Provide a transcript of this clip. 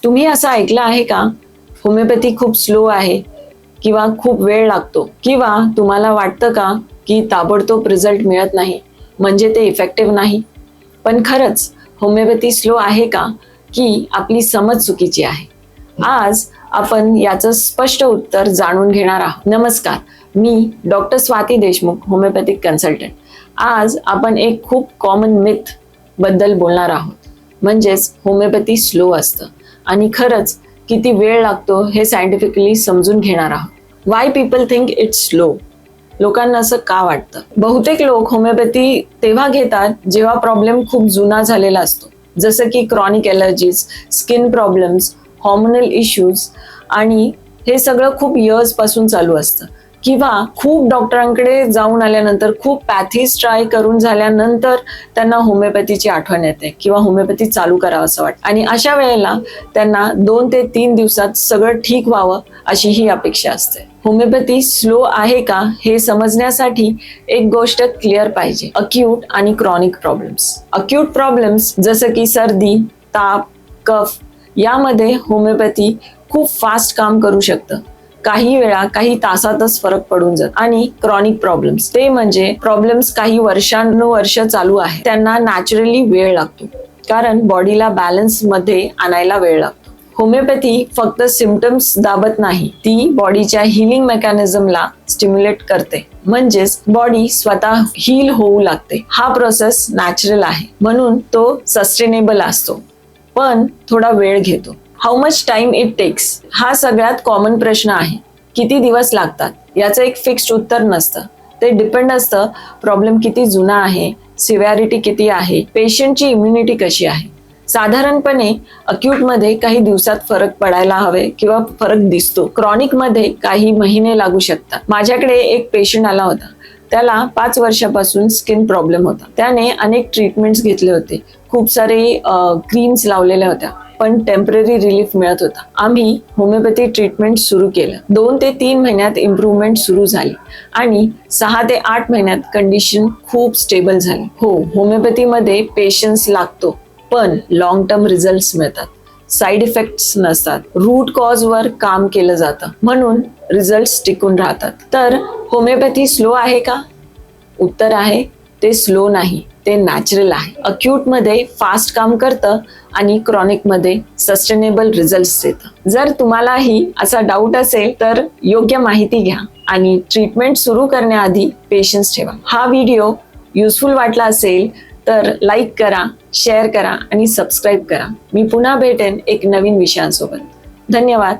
तुम्ही असं ऐकलं आहे का? होमिओपॅथी खूप स्लो आहे किंवा खूप वेळ लागतो, किंवा तुम्हाला वाटतं का की ताबडतोब रिझल्ट मिळत नाही, म्हणजे ते इफेक्टिव्ह नाही? पण खरंच होमिओपॅथी स्लो आहे का, की आपली समज चुकीची आहे? आज आपण याचं स्पष्ट उत्तर जाणून घेणार आहोत. नमस्कार, मी doctor Swati Deshmukh, homeopathic consultant. आज आपण एक खूप कॉमन मिथ बद्दल बोलणार आहोत, म्हणजेच होमिओपॅथी स्लो असतं आणि खरंच किती वेळ लागतो हे सायंटिफिकली समजून घेणार आहोत. Y people think it's slow? लोकांना असं का वाटतं? बहुतेक लोक होमिओपॅथी तेव्हा घेतात जेव्हा प्रॉब्लेम खूप जुना झालेला असतो, जसं की chronic allergies, skin problems, hormonal issues, आणि हे सगळं खूप इयर्स पासून चालू असतं. किंवा खूप डॉक्टरांकडे जाऊन आल्यानंतर, खूप पॅथीज ट्राय करून झाल्यानंतर त्यांना होमिओपॅथीची आठवण येते किंवा होमिओपॅथी चालू करावं असं वाटतं. आणि अशा वेळेला त्यांना 2 ते 3 दिवसात सगळं ठीक व्हावं अशी ही अपेक्षा असते. होमिओपॅथी स्लो आहे का हे समजण्यासाठी एक गोष्ट क्लिअर पाहिजे: अक्यूट आणि क्रॉनिक प्रॉब्लेम्स. अक्यूट प्रॉब्लेम्स जसं की सर्दी, ताप, कफ, यामध्ये होमिओपॅथी खूप फास्ट काम करू शकतं. काही वेळा काही तासातच फरक पडून जात. आणि क्रॉनिक प्रॉब्लेम्स, ते म्हणजे प्रॉब्लेम्स काही वर्षानुवर्ष चालू आहे, त्यांना नॅचरली वेळ लागतो, कारण बॉडीला बॅलन्स मध्ये आणायला वेळ लागतो. होमिओपॅथी फक्त सिम्पटम्स दाबत नाही, ती बॉडीच्या हिलिंग मेकॅनिझमला स्टिम्युलेट करते, म्हणजेच बॉडी स्वतः हील होऊ लागते. हा प्रोसेस नॅचरल आहे, म्हणून तो सस्टेनेबल असतो, पण थोडा वेळ घेतो. How much time it takes हा सगळ्यात कॉमन प्रश्न आहे. किती दिवस लागतात याचं एक फिक्स्ड उत्तर नसतं. ते डिपेंड असतं प्रॉब्लेम किती जुना आहे, सिव्हिरिटी किती आहे, पेशंटची इम्युनिटी कशी आहे. साधारणपणे अक्यूटमध्ये काही दिवसात फरक पडायला हवे किंवा फरक दिसतो. क्रॉनिकमध्ये काही महिने लागू शकतात. माझ्याकडे एक पेशंट आला होता. त्याला 5 वर्षापासून स्किन प्रॉब्लेम होता. त्याने अनेक ट्रीटमेंट्स घेतले होते, खूप सारे क्रीम्स लावलेल्या होत्या, पण टेम्पररी रिलीफ मिळत होता. आम्ही होमिओपॅथी ट्रीटमेंट सुरू केलं. 2 ते 3 महिन्यात इम्प्रूव्हमेंट सुरू झाली आणि 6 ते 8 महिन्यात कंडिशन खूप स्टेबल झाली. हो, होमिओपॅथीमध्ये पेशन्स लागतो, पण लॉंग टर्म रिझल्ट्स मिळतात. साईड इफेक्ट्स नसतात. रूट कॉज वर काम केलं जातं, म्हणून रिझल्ट्स टिकून राहतात. तर होमिओपॅथी स्लो आहे का? उत्तर आहे, ते स्लो नाही, ते नॅचरल आहे. अक्यूट मध्ये फास्ट काम करतं आणि क्रॉनिक मध्ये सस्टेनेबल रिझल्ट्स देतं. जर तुम्हालाही असा डाऊट असेल तर योग्य माहिती घ्या आणि ट्रीटमेंट सुरू करण्याआधी पेशन्स ठेवा. हा व्हिडिओ युजफुल वाटला असेल तर लाईक करा, शेअर करा आणि सबस्क्राईब करा. मी पुन्हा भेटेन एक नवीन विषयांसोबत. धन्यवाद.